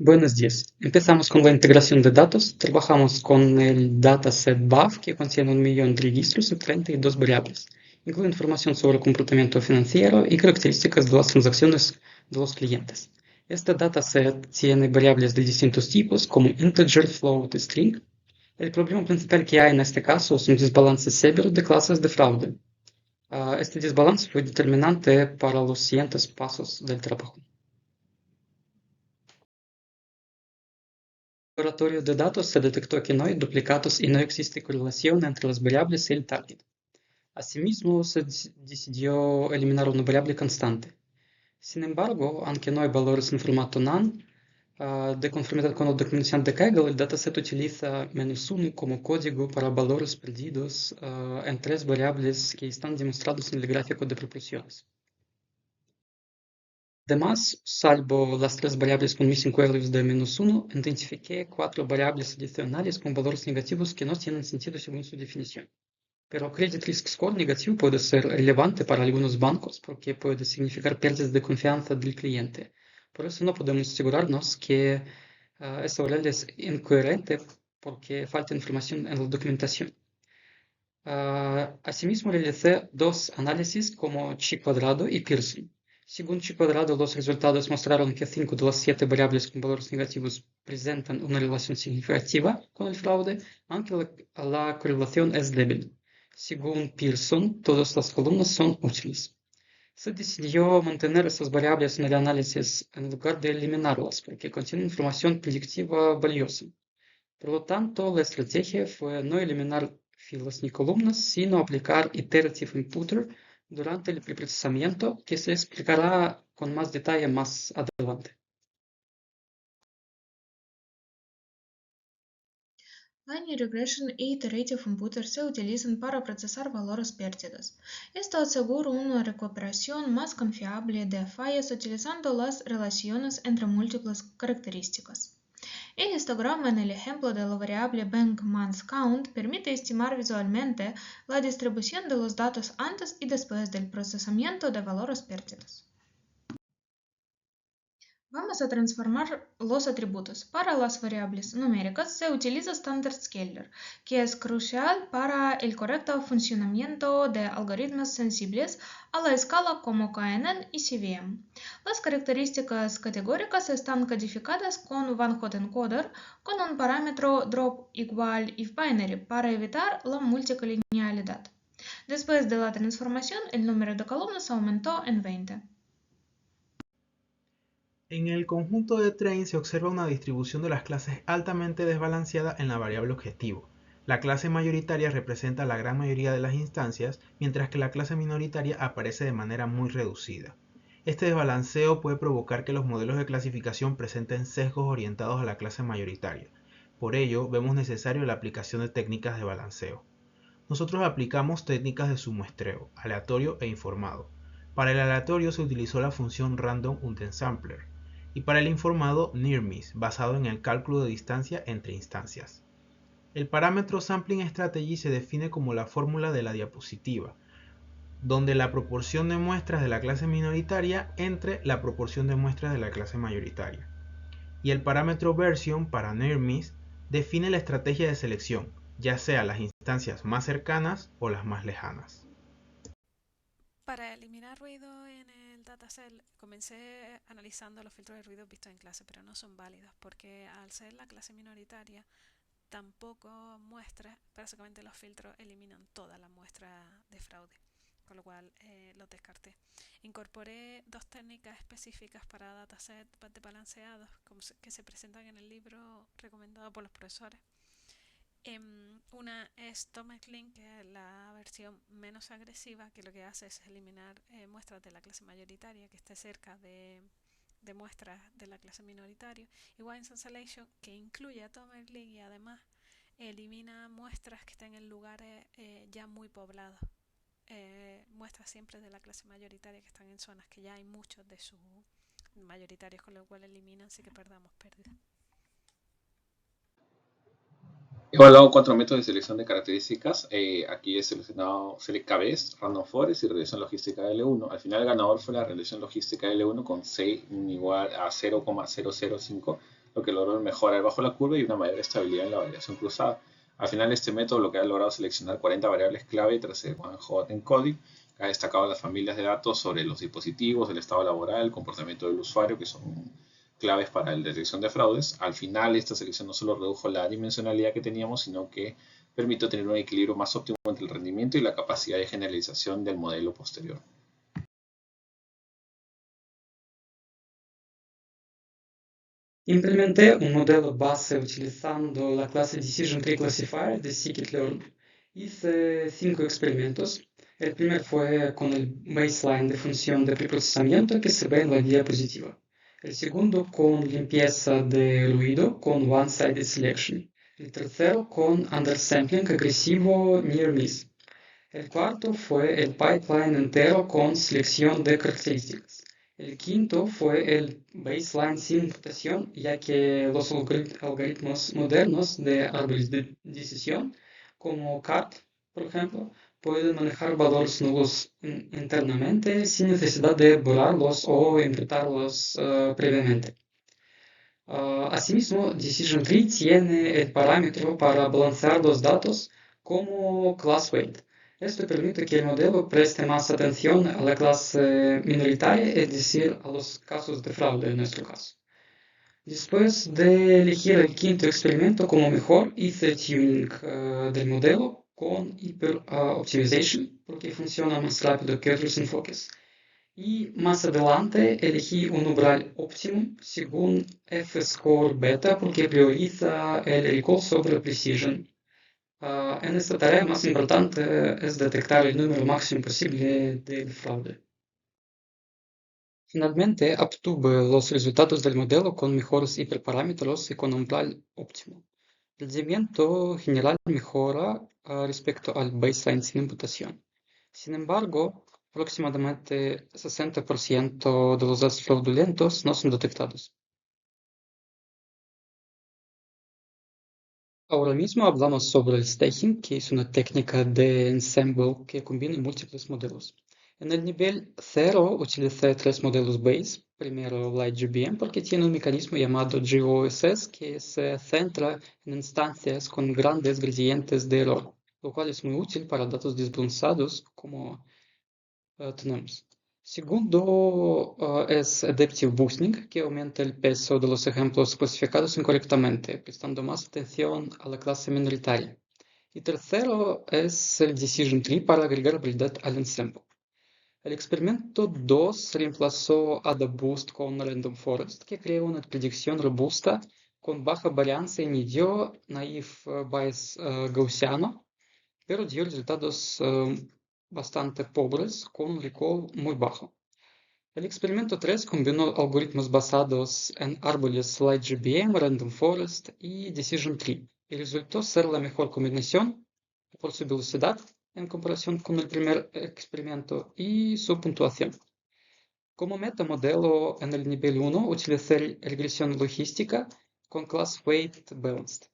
Buenos días. Empezamos con la integración de datos. Trabajamos con el dataset BAF que contiene 1.000.000 de registros y 32 variables. Incluye información sobre comportamiento financiero y características de las transacciones de los clientes. Este dataset tiene variables de distintos tipos como integer, float y string. El problema principal que hay en este caso es un desbalance severo de clases de fraude. Este desbalance fue determinante para los siguientes pasos del trabajo. En el laboratorio de datos se detectó que no hay duplicados y no existe correlación entre las variables y el target. Asimismo, se decidió eliminar una variable constante. Sin embargo, aunque no hay valores en formato NaN, de conformidad con la documentación de Kaggle, el dataset utiliza -1 como código para valores perdidos en tres variables que están demostrados en el gráfico de proporciones. Además, salvo las tres variables con missing values de -1, identifiqué cuatro variables adicionales con valores negativos que no tienen sentido según su definición. Pero Credit Risk Score negativo puede ser relevante para algunos bancos porque puede significar pérdidas de confianza del cliente. Por eso no podemos asegurarnos que esa variable es incoherente porque falta información en la documentación. Asimismo, realicé dos análisis como chi-cuadrado y Pearson. Según chi-cuadrado, los resultados mostraron que 5 de las 7 variables con valores negativos presentan una relación significativa con el fraude, aunque la correlación es débil. Según Pearson, todas las columnas son útiles. Se decidió mantener esas variables en el análisis en lugar de eliminarlas, porque contienen información predictiva valiosa. Por lo tanto, la estrategia fue no eliminar filas ni columnas, sino aplicar Iterative Imputer durante el preprocesamiento, que se explicará con más detalle más adelante. Linear Regression e Iterative Imputer se utilizan para procesar valores perdidos. Esto asegura una recuperación más confiable de fallas utilizando las relaciones entre múltiples características. El histograma en el ejemplo de la variable Bank Month Count permite estimar visualmente la distribución de los datos antes y después del procesamiento de valores perdidos. Vamos a transformar los atributos. Para las variables numéricas se utiliza Standard Scaler, que es crucial para el correcto funcionamiento de algoritmos sensibles a la escala como KNN y CVM. Las características categóricas están codificadas con one-hot encoder con un parámetro drop igual if binary para evitar la multicolinealidad. Después de la transformación, el número de columnas aumentó en 20. En el conjunto de train se observa una distribución de las clases altamente desbalanceada en la variable objetivo. La clase mayoritaria representa la gran mayoría de las instancias, mientras que la clase minoritaria aparece de manera muy reducida. Este desbalanceo puede provocar que los modelos de clasificación presenten sesgos orientados a la clase mayoritaria. Por ello, vemos necesario la aplicación de técnicas de balanceo. Nosotros aplicamos técnicas de submuestreo, aleatorio e informado. Para el aleatorio se utilizó la función random undensampler y para el informado near-miss, basado en el cálculo de distancia entre instancias. El parámetro sampling strategy se define como la fórmula de la diapositiva, donde la proporción de muestras de la clase minoritaria entre la proporción de muestras de la clase mayoritaria. Y el parámetro version para near-miss define la estrategia de selección, ya sea las instancias más cercanas o las más lejanas. Para eliminar ruido en el dataset, comencé analizando los filtros de ruido vistos en clase, pero no son válidos porque al ser la clase minoritaria, tampoco muestras, básicamente los filtros eliminan toda la muestra de fraude, con lo cual los descarté. Incorporé dos técnicas específicas para dataset balanceados que se presentan en el libro recomendado por los profesores. Una es ThomasLink, que es la versión menos agresiva, que lo que hace es eliminar muestras de la clase mayoritaria que esté cerca de muestras de la clase minoritaria, y Wines Cancellation, que incluye a ThomasLink y además elimina muestras que estén en lugares ya muy poblados. Muestras siempre de la clase mayoritaria que están en zonas que ya hay muchos de sus mayoritarios, con lo cual eliminan sin que perdamos pérdida. He evaluado cuatro métodos de selección de características. Aquí he seleccionado Select KBS, Random Forest y regresión logística L1. Al final el ganador fue la regresión logística L1 con C igual a 0,005, lo que logró mejorar bajo la curva y una mayor estabilidad en la variación cruzada. Al final, este método lo que ha logrado seleccionar 40 variables clave tras el one-hot encoding. Ha destacado las familias de datos sobre los dispositivos, el estado laboral, el comportamiento del usuario, que son claves para la detección de fraudes. Al final, esta selección no solo redujo la dimensionalidad que teníamos, sino que permitió tener un equilibrio más óptimo entre el rendimiento y la capacidad de generalización del modelo posterior. Implementé un modelo base utilizando la clase Decision Tree Classifier de Scikit-learn. Hice 5 experimentos. El primer fue con el baseline de función de preprocesamiento que se ve en la diapositiva. El segundo con limpieza de ruido con one-sided selection. El tercero con undersampling agresivo near miss. El cuarto fue el pipeline entero con selección de características. El quinto fue el baseline sin imputación, ya que los algoritmos modernos de árboles de decisión, como CART, por ejemplo, pueden manejar valores nulos internamente sin necesidad de borrarlos o imputarlos previamente. Asimismo, Decision Tree tiene el parámetro para balancear los datos como class weight. Esto permite que el modelo preste más atención a la clase minoritaria, es decir, a los casos de fraude en nuestro caso. Después de elegir el quinto experimento como mejor, hice tuning del modelo con Hyper Optimization, porque funciona más rápido que otros enfoques. Y más adelante elegí un umbral óptimo según F-score beta porque prioriza el recall sobre precision. En esta tarea más importante es detectar el número máximo posible del fraude. Finalmente obtuve los resultados del modelo con mejores hiperparámetros y con umbral óptimo. El rendimiento general mejora respecto al baseline sin imputación. Sin embargo, aproximadamente 60% de los datos fraudulentos no son detectados. Ahora mismo hablamos sobre el staging, que es una técnica de ensemble que combina múltiples modelos. En el nivel 0 utilicé 3 modelos base. Primero LightGBM porque tiene un mecanismo llamado GOSS que se centra en instancias con grandes gradientes de error, lo cual es muy útil para datos desbalanceados como tenemos. Segundo es Adaptive Boosting, que aumenta el peso de los ejemplos clasificados incorrectamente, prestando más atención a la clase minoritaria. Y tercero es el Decision Tree para agregar habilidad al ensemble. El experimento 2 reemplazó AdaBoost con Random Forest, que crea una predicción robusta con baja varianza y midió naive bias gaussiano, pero dio resultados bastante pobres con un recall muy bajo. El experimento 3 combinó algoritmos basados en árboles LightGBM, Random Forest y Decision Tree y resultó ser la mejor combinación por su velocidad en comparación con el primer experimento y su puntuación. Como metamodelo en el nivel 1 utilicé regresión logística con class weight balanced.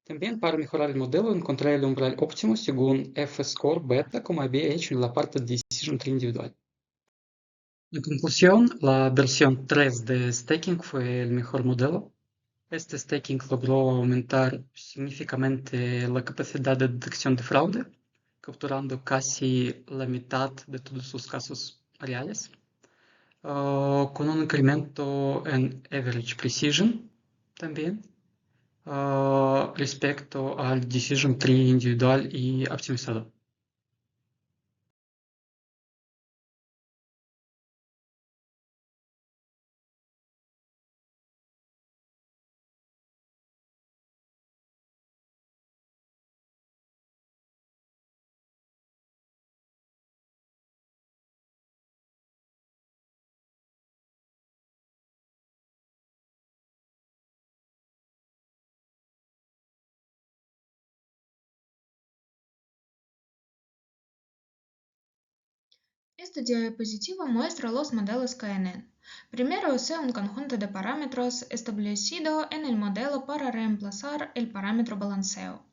También para mejorar el modelo encontré el umbral óptimo según F-score beta como había hecho en la parte de Decision Tree individual. En conclusión, la versión 3 de Staking fue el mejor modelo. Este staking logró aumentar significativamente la capacidad de detección de fraude, capturando casi la mitad de todos los casos reales, con un incremento en average precision también. Respecto al Decision Tree individual y optimizado. Esta diapositiva muestra los modelos KNN. Primero usé un conjunto de parámetros establecido en el modelo para reemplazar el parámetro balanceo.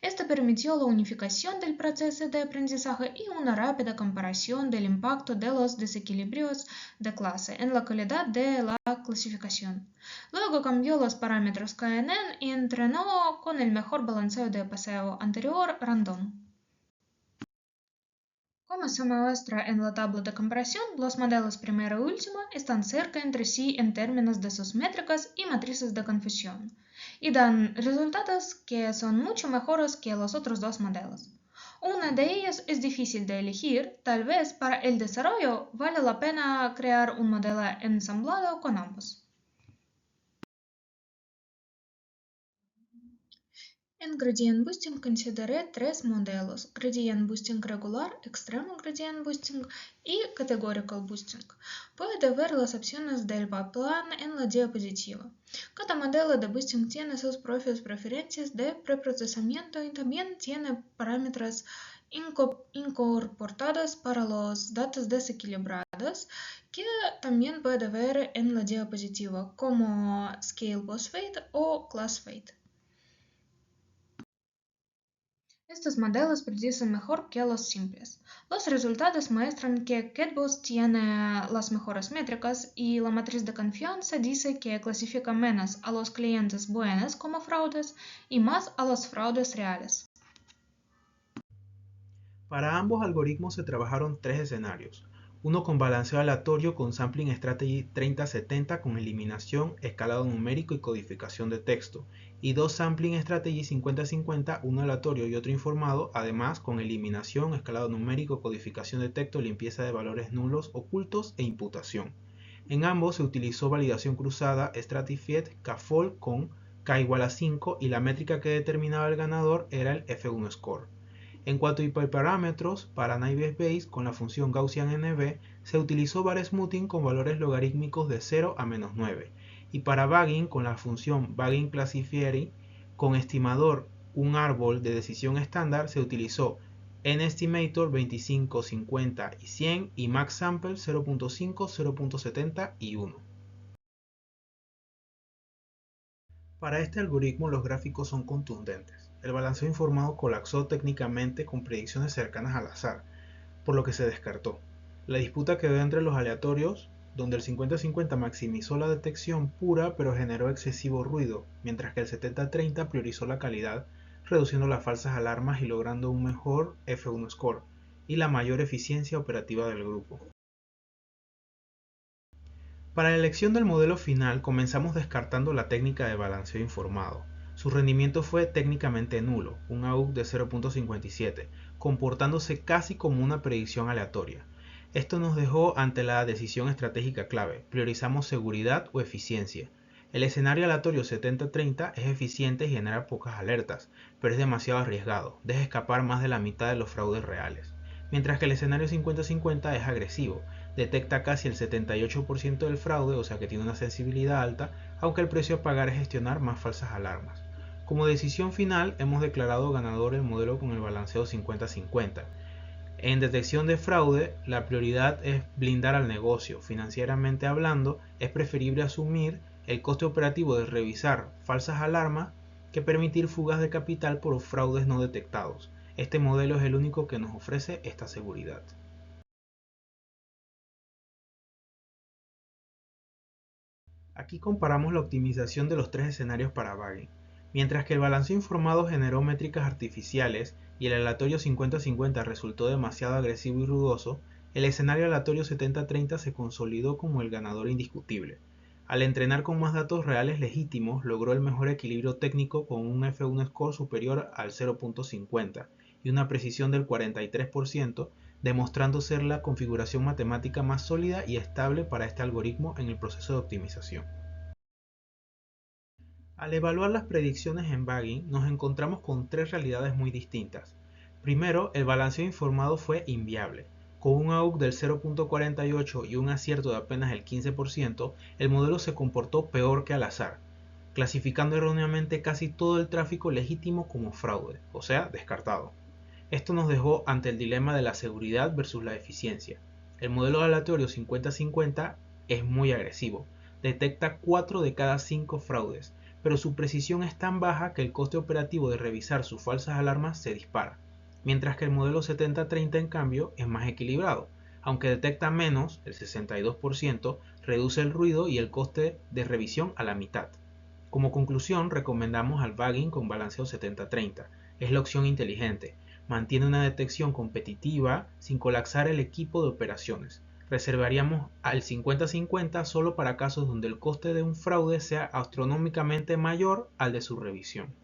Esto permitió la unificación del proceso de aprendizaje y una rápida comparación del impacto de los desequilibrios de clase en la calidad de la clasificación. Luego cambió los parámetros KNN y entrenó con el mejor balanceo de paseo anterior random. Como se muestra en la tabla de comparación, los modelos primero y último están cerca entre sí en términos de sus métricas y matrices de confusión, y dan resultados que son mucho mejores que los otros dos modelos. Una de ellas es difícil de elegir, tal vez para el desarrollo vale la pena crear un modelo ensamblado con ambos. En Gradient Boosting consideré tres modelos: Gradient Boosting regular, Extreme Gradient Boosting y Categorical Boosting. Puede ver las opciones del plan en la diapositiva. Cada modelo de boosting tiene sus propias preferencias de preprocesamiento y también tiene parámetros incorporados para los datos desequilibrados que también puede ver en la diapositiva, como Scale Boss Weight o Class Weight. Estos modelos predicen mejor que los simples. Los resultados muestran que KetBoost tiene las mejores métricas y la matriz de confianza dice que clasifica menos a los clientes buenos como fraudes y más a los fraudes reales. Para ambos algoritmos se trabajaron tres escenarios. Uno con balanceo aleatorio con Sampling Strategy 3070 con eliminación, escalado numérico y codificación de texto, y dos Sampling Strategy 5050, uno aleatorio y otro informado, además con eliminación, escalado numérico, codificación de texto, limpieza de valores nulos, ocultos e imputación. En ambos se utilizó validación cruzada Stratified K-Fold con K igual a 5 y la métrica que determinaba el ganador era el F1 score. En cuanto a hiperparámetros, para Naive Bayes con la función Gaussian NB se utilizó bar smoothing con valores logarítmicos de 0 a menos 9, y para Bagging con la función Bagging Classifier con estimador un árbol de decisión estándar se utilizó NEstimator 25, 50 y 100 y Max Sample 0.5, 0.70 y 1. Para este algoritmo los gráficos son contundentes. El balanceo informado colapsó técnicamente con predicciones cercanas al azar, por lo que se descartó. La disputa quedó entre los aleatorios, donde el 50-50 maximizó la detección pura pero generó excesivo ruido, mientras que el 70-30 priorizó la calidad, reduciendo las falsas alarmas y logrando un mejor F1 score y la mayor eficiencia operativa del grupo. Para la elección del modelo final comenzamos descartando la técnica de balanceo informado. Su rendimiento fue técnicamente nulo, un AUC de 0.57, comportándose casi como una predicción aleatoria. Esto nos dejó ante la decisión estratégica clave: priorizamos seguridad o eficiencia. El escenario aleatorio 70-30 es eficiente y genera pocas alertas, pero es demasiado arriesgado, deja escapar más de la mitad de los fraudes reales. Mientras que el escenario 50-50 es agresivo, detecta casi el 78% del fraude, o sea que tiene una sensibilidad alta, aunque el precio a pagar es gestionar más falsas alarmas. Como decisión final, hemos declarado ganador el modelo con el balanceo 50-50. En detección de fraude, la prioridad es blindar al negocio. Financieramente hablando, es preferible asumir el coste operativo de revisar falsas alarmas que permitir fugas de capital por fraudes no detectados. Este modelo es el único que nos ofrece esta seguridad. Aquí comparamos la optimización de los tres escenarios para Bagging. Mientras que el balanceo informado generó métricas artificiales y el aleatorio 50-50 resultó demasiado agresivo y ruidoso, el escenario aleatorio 70-30 se consolidó como el ganador indiscutible. Al entrenar con más datos reales legítimos, logró el mejor equilibrio técnico con un F1 score superior al 0.50 y una precisión del 43%, demostrando ser la configuración matemática más sólida y estable para este algoritmo en el proceso de optimización. Al evaluar las predicciones en Bagging, nos encontramos con tres realidades muy distintas. Primero, el balanceo informado fue inviable. Con un AUC del 0.48 y un acierto de apenas el 15%, el modelo se comportó peor que al azar, clasificando erróneamente casi todo el tráfico legítimo como fraude, o sea, descartado. Esto nos dejó ante el dilema de la seguridad versus la eficiencia. El modelo aleatorio 50-50 es muy agresivo, detecta 4 de cada 5 fraudes, pero su precisión es tan baja que el coste operativo de revisar sus falsas alarmas se dispara, mientras que el modelo 7030 en cambio es más equilibrado, aunque detecta menos, el 62%, reduce el ruido y el coste de revisión a la mitad. Como conclusión, recomendamos al Vagging con balanceo 7030. Es la opción inteligente. Mantiene una detección competitiva sin colapsar el equipo de operaciones. Reservaríamos al 50-50 solo para casos donde el coste de un fraude sea astronómicamente mayor al de su revisión.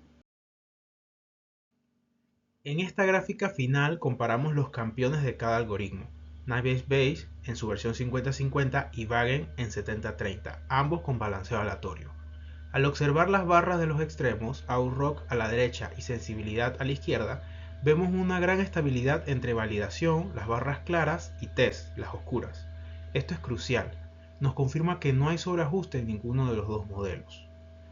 En esta gráfica final comparamos los campeones de cada algoritmo. Navier-Bayes en su versión 50-50 y Vagging en 70-30, ambos con balanceo aleatorio. Al observar las barras de los extremos, OutRock a la derecha y sensibilidad a la izquierda, vemos una gran estabilidad entre validación, las barras claras, y test, las oscuras. Esto es crucial. Nos confirma que no hay sobreajuste en ninguno de los dos modelos.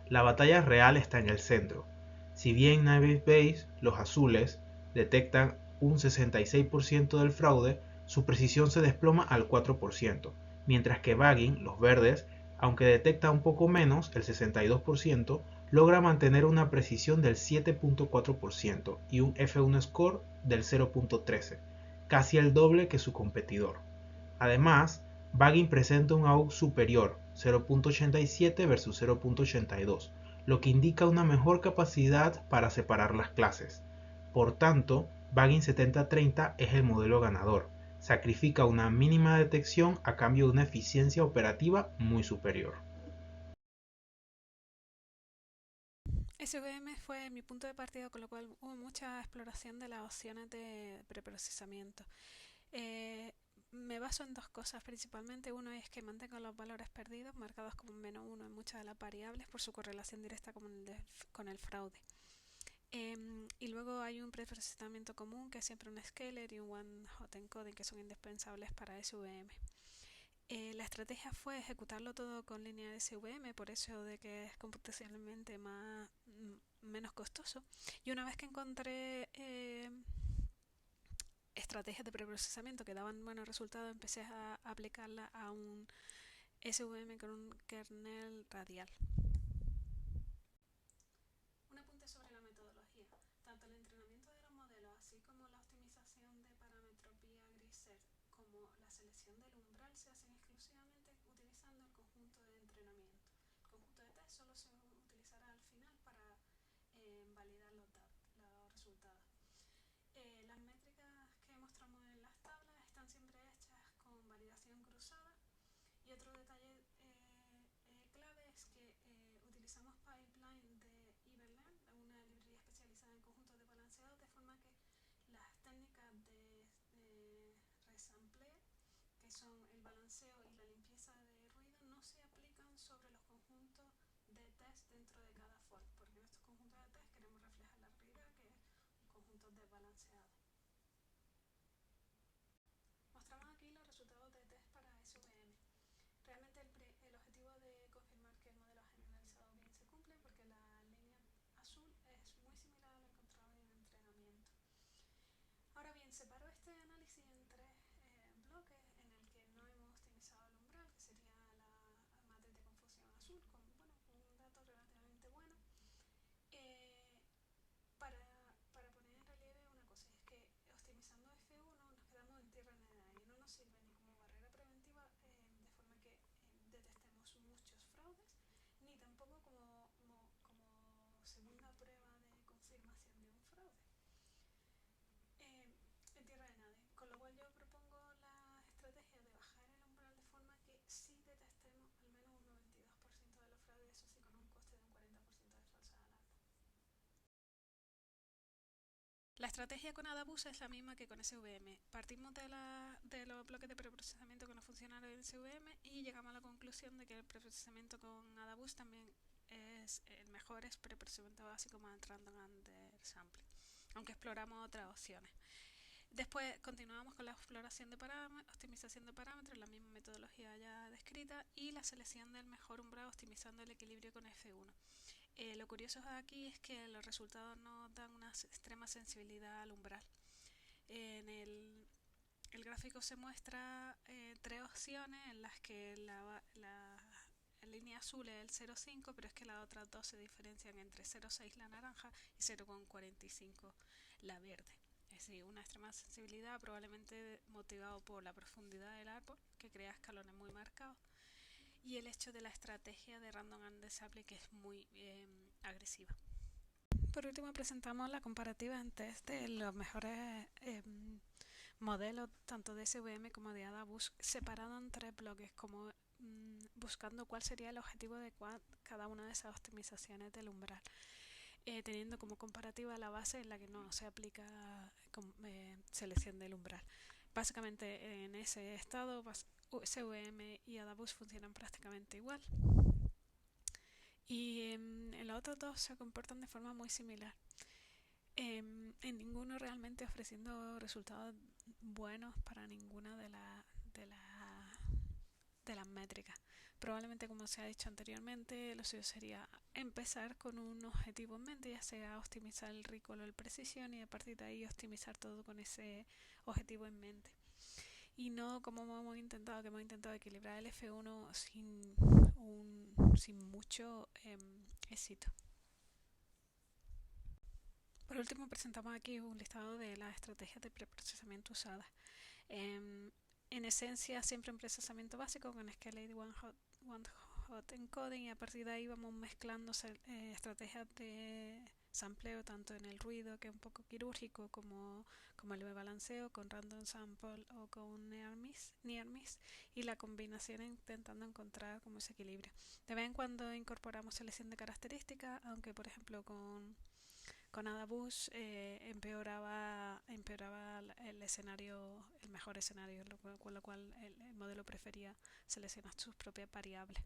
La batalla real está en el centro. Si bien Navier-Bayes, los azules, detectan un 66% del fraude, su precisión se desploma al 4%, mientras que Vagging, los verdes, aunque detecta un poco menos, el 62%, logra mantener una precisión del 7.4% y un F1 score del 0.13, casi el doble que su competidor. Además, Vagging presenta un AUX superior, 0.87 versus 0.82, lo que indica una mejor capacidad para separar las clases. Por tanto, Vagging 7030 es el modelo ganador. Sacrifica una mínima detección a cambio de una eficiencia operativa muy superior. SVM fue mi punto de partida, con lo cual hubo mucha exploración de las opciones de preprocesamiento. Me baso en dos cosas principalmente. Uno es que mantengo los valores perdidos marcados como -1 en muchas de las variables por su correlación directa con el fraude. Y luego hay un preprocesamiento común, que es siempre un scaler y un one hot encoding, que son indispensables para SVM. La estrategia fue ejecutarlo todo con línea SVM, por eso de que es computacionalmente menos costoso. Y una vez que encontré estrategias de preprocesamiento que daban buenos resultados, empecé a aplicarla a un SVM con un kernel radial. Un apunte sobre la metodología. Tanto el entrenamiento de los modelos, así como la optimización de parámetros vía Grisset, como la selección del umbral, se hacen exclusivamente utilizando el conjunto de entrenamiento. El conjunto de test solo se utilizará al final para validar los resultados. Las métricas que mostramos en las tablas están siempre hechas con validación cruzada. Y otro detalle clave es que utilizamos pipeline de Everland, una librería especializada en conjuntos de balanceados, de forma que las técnicas de resampleo, que son el balanceo y la limpieza de ruido, no se aplican sobre los conjuntos de test dentro de cada fork, porque en estos conjuntos de test queremos reflejar la realidad, que es un conjunto desbalanceado. Mostramos aquí los resultados de test para SVM. Realmente el objetivo de confirmar que el modelo generalizado bien se cumple, porque la línea azul es muy similar a lo encontrado en el entrenamiento. Ahora bien, separo este análisis en tres bloques, en el que no hemos optimizado el umbral, que sería la matriz de confusión azul, con un dato relativamente bueno. Para poner en relieve una cosa, es que optimizando F1 nos quedamos en tierra de nadie, no nos sirve ni como barrera preventiva, de forma que detectemos muchos fraudes, ni tampoco como segunda prueba de confirmación de un fraude en tierra de nadie. Con lo cual yo propongo la estrategia de bajar el umbral de forma que sí detectemos al menos un 92% de los fraudes, eso sí, con un coste de un 40% de falsa alarma. La estrategia con AdaBoost es la misma que con SVM. Partimos de los bloques de preprocesamiento que no funcionaron en SVM y llegamos a la conclusión de que el preprocesamiento con AdaBoost también es el mejor, es preprocesamiento básico más random undersampling, aunque exploramos otras opciones. Después continuamos con la exploración de parámetros, optimización de parámetros, la misma metodología ya descrita, y la selección del mejor umbral optimizando el equilibrio con F1. Lo curioso aquí es que los resultados nos dan una extrema sensibilidad al umbral. En el gráfico se muestra tres opciones en las que línea azul es el 0,5, pero es que las otras dos se diferencian entre 0,6 la naranja y 0,45 la verde. Es decir, una extrema sensibilidad probablemente motivado por la profundidad del árbol, que crea escalones muy marcados, y el hecho de la estrategia de Random Ensemble, que es muy agresiva. Por último, presentamos la comparativa en test de los mejores modelos tanto de SVM como de AdaBoost, separado en 3 bloques, como buscando cuál sería el objetivo de cada una de esas optimizaciones del umbral, teniendo como comparativa la base en la que no se aplica selección del umbral. Básicamente en ese estado SVM y AdaBoost funcionan prácticamente igual, y en los otros dos se comportan de forma muy similar, en ninguno realmente ofreciendo resultados buenos para ninguna de las métricas. Probablemente, como se ha dicho anteriormente, lo suyo sería empezar con un objetivo en mente, ya sea optimizar el recall o el precisión, y a partir de ahí optimizar todo con ese objetivo en mente. Y no como hemos intentado equilibrar el F1 sin mucho éxito. Por último, presentamos aquí un listado de las estrategias de preprocesamiento usadas. En esencia, siempre en procesamiento básico con Scaled One-Hot Encoding, y a partir de ahí vamos mezclando estrategias de sampleo tanto en el ruido, que es un poco quirúrgico, como el balanceo con Random Sample o con Near Miss, y la combinación intentando encontrar como ese equilibrio. De vez en cuando incorporamos selección de características, aunque por ejemplo con AdaBoost empeoraba el escenario, el mejor escenario, con lo cual el modelo prefería seleccionar sus propias variables.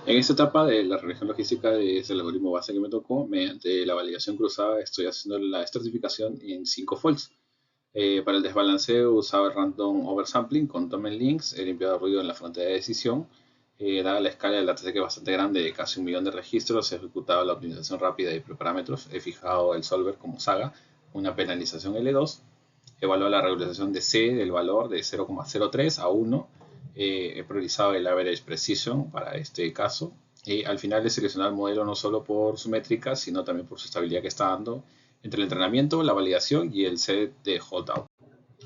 En esta etapa de la regresión logística es el algoritmo base que me tocó. Mediante la validación cruzada estoy haciendo la estratificación en 5 folds. Para el desbalanceo usaba el random oversampling con domain links, he limpiado ruido en la frontera de decisión. Dada la escala del dataset, que es bastante grande, de casi 1 millón de registros, he ejecutado la optimización rápida de preparámetros. He fijado el solver como Saga, una penalización L2. Evaluado la regularización de C del valor de 0,03 a 1. He priorizado el average precision para este caso. Al final he seleccionado el modelo no solo por su métrica, sino también por su estabilidad que está dando entre el entrenamiento, la validación y el set de holdout.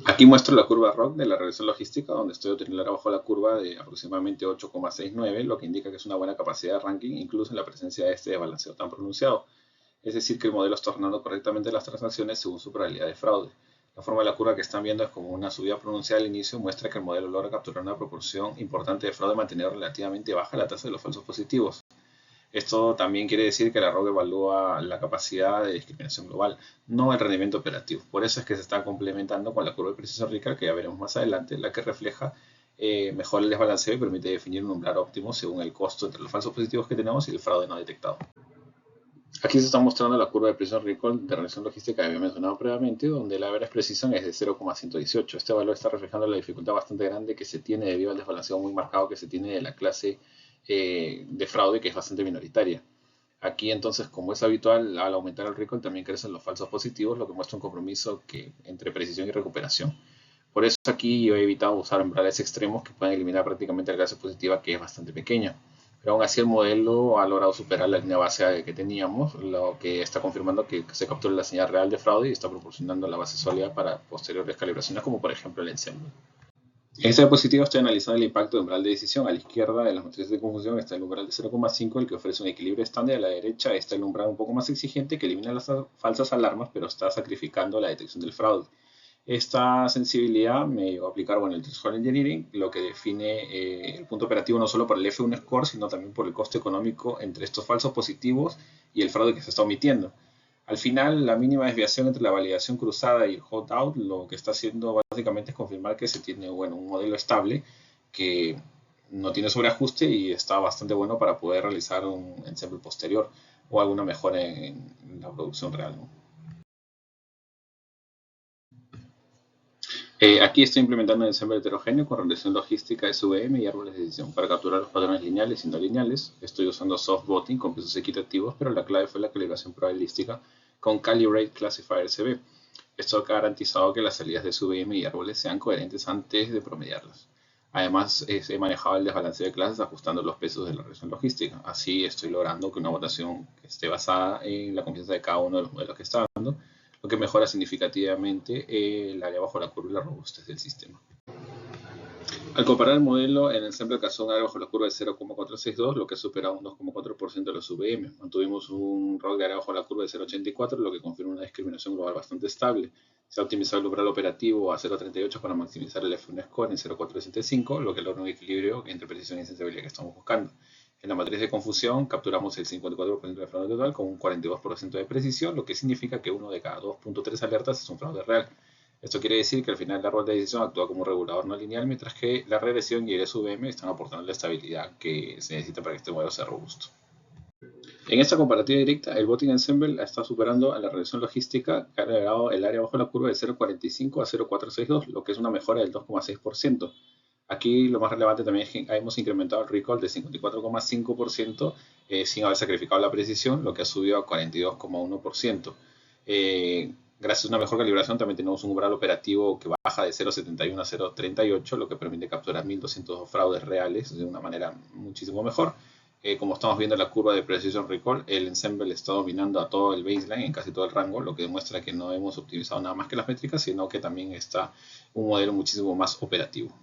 Aquí muestro la curva ROC de la regresión logística, donde estoy obteniendo abajo la curva de aproximadamente 8,69, lo que indica que es una buena capacidad de ranking, incluso en la presencia de este desbalanceo tan pronunciado. Es decir, que el modelo está ordenando correctamente las transacciones según su probabilidad de fraude. La forma de la curva que están viendo es como una subida pronunciada al inicio, muestra que el modelo logra capturar una proporción importante de fraude, manteniendo relativamente baja la tasa de los falsos positivos. Esto también quiere decir que la ROC evalúa la capacidad de discriminación global, no el rendimiento operativo. Por eso es que se está complementando con la curva de precisión Ricard, que ya veremos más adelante, la que refleja mejor el desbalanceo y permite definir un umbral óptimo según el costo entre los falsos positivos que tenemos y el fraude no detectado. Aquí se está mostrando la curva de Precision Recall de regresión logística que había mencionado previamente, donde la average precision es de 0,118. Este valor está reflejando la dificultad bastante grande que se tiene debido al desbalanceo muy marcado que se tiene de la clase de fraude, que es bastante minoritaria. Aquí entonces, como es habitual, al aumentar el recall también crecen los falsos positivos, lo que muestra un compromiso entre precisión y recuperación. Por eso aquí yo he evitado usar umbrales extremos que pueden eliminar prácticamente la clase positiva, que es bastante pequeña. Pero aún así el modelo ha logrado superar la línea base que teníamos, lo que está confirmando que se captura la señal real de fraude y está proporcionando la base sólida para posteriores calibraciones, como por ejemplo el ensemble. En esta diapositiva estoy analizando el impacto de umbral de decisión. A la izquierda de las matrices de confusión está el umbral de 0,5, el que ofrece un equilibrio estándar. A la derecha está el umbral un poco más exigente, que elimina las falsas alarmas, pero está sacrificando la detección del fraude. Esta sensibilidad me llevó a aplicar el threshold engineering, lo que define el punto operativo no solo por el F1 score, sino también por el costo económico entre estos falsos positivos y el fraude que se está omitiendo. Al final, la mínima desviación entre la validación cruzada y el holdout lo que está haciendo básicamente es confirmar que se tiene un modelo estable que no tiene sobreajuste y está bastante bueno para poder realizar un ensemble posterior o alguna mejora en la producción real, ¿no? Aquí estoy implementando un ensemble heterogéneo con regresión logística SVM y árboles de decisión para capturar los patrones lineales y no lineales. Estoy usando softbotting con pesos equitativos, pero la clave fue la calibración probabilística con Calibrate Classifier CB. Esto ha garantizado que las salidas de SVM y árboles sean coherentes antes de promediarlas. Además, he manejado el desbalanceo de clases ajustando los pesos de la regresión logística. Así estoy logrando que una votación esté basada en la confianza de cada uno de los modelos que está dando, lo que mejora significativamente el área bajo la curva y la robustez del sistema. Al comparar el modelo, en Ensemble alcanzó un área bajo la curva de 0,462, lo que supera un 2,4% de los VM. Mantuvimos un ROC de área bajo la curva de 0,84, lo que confirma una discriminación global bastante estable. Se ha optimizado el umbral operativo a 0,38 para maximizar el F1 score en 0,465, lo que logra un equilibrio entre precisión y sensibilidad que estamos buscando. En la matriz de confusión capturamos el 54% de fraude total con un 42% de precisión, lo que significa que uno de cada 2.3 alertas es un fraude real. Esto quiere decir que al final el árbol de decisión actúa como un regulador no lineal, mientras que la regresión y el SVM están aportando la estabilidad que se necesita para que este modelo sea robusto. En esta comparativa directa, el Voting Ensemble está superando a la regresión logística, que ha agregado el área bajo la curva de 0,45 a 0,462, lo que es una mejora del 2,6%. Aquí lo más relevante también es que hemos incrementado el recall de 54,5% sin haber sacrificado la precisión, lo que ha subido a 42,1%. Gracias a una mejor calibración también tenemos un umbral operativo que baja de 0,71 a 0,38, lo que permite capturar 1.202 fraudes reales de una manera muchísimo mejor. Como estamos viendo en la curva de Precision Recall, el Ensemble está dominando a todo el baseline en casi todo el rango, lo que demuestra que no hemos optimizado nada más que las métricas, sino que también está un modelo muchísimo más operativo.